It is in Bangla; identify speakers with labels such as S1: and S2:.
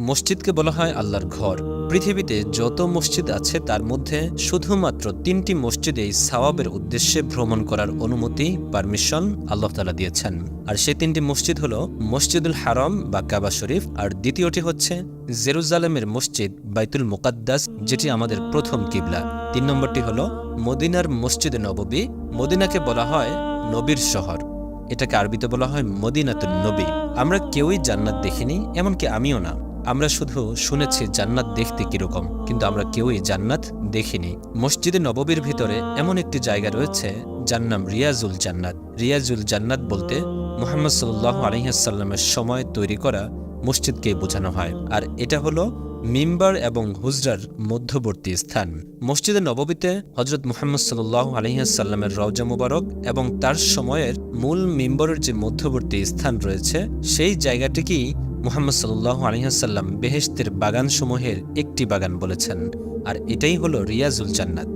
S1: মসজিদকে বলা হয় আল্লাহর ঘর। পৃথিবীতে যত মসজিদ আছে তার মধ্যে শুধুমাত্র ৩টি মসজিদেই সওয়াবের উদ্দেশ্যে ভ্রমণ করার অনুমতি পারমিশন আল্লাহ তাআলা দিয়েছেন। আর সেই ৩টি মসজিদ হল মসজিদুল হারাম বা কাবা শরীফ, আর দ্বিতীয়টি হচ্ছে জেরুজালেমের মসজিদ বাইতুল মুকাদ্দাস, যেটি আমাদের প্রথম কিবলা। ৩ নম্বরটি হল মদিনার মসজিদে নববী। মদিনাকে বলা হয় নবীর শহর, এটাকে আরবিতে বলা হয় মদিনাতুন নবী। আমরা কেউই জান্নাত দেখিনি, এমনকি আমিও না। আমরা শুধু শুনেছি জান্নাত দেখতে কিরকম, কিন্তু আমরা কেউই জান্নাত দেখিনি। মসজিদে নববীর ভিতরে এমন একটি জায়গা রয়েছে যার নাম রিয়াজুল জান্নাত। রিয়াজুল জান্নাত বলতে মুহাম্মদ সাল্লাল্লাহু আলাইহি ওয়াসাল্লামের সময় তৈরি করা মসজিদকে বোঝানো হয়। আর এটা হলো মিম্বার এবং হুজরার মধ্যবর্তী স্থান। মসজিদে নববীতে হজরত মুহাম্মদ সাল্লাল্লাহু আলাইহি ওয়াসাল্লামের রওজা মুবারক এবং তার সময়ের মূল মিম্বরের যে মধ্যবর্তী স্থান রয়েছে, সেই জায়গাটিকেই মুহাম্মদ সাল্লাল্লাহু আলাইহি ওয়াসাল্লাম বেহেশতের বাগানসমূহের একটি বাগান বলেছেন। আর এটাই হলো রিয়াজুল জান্নাত।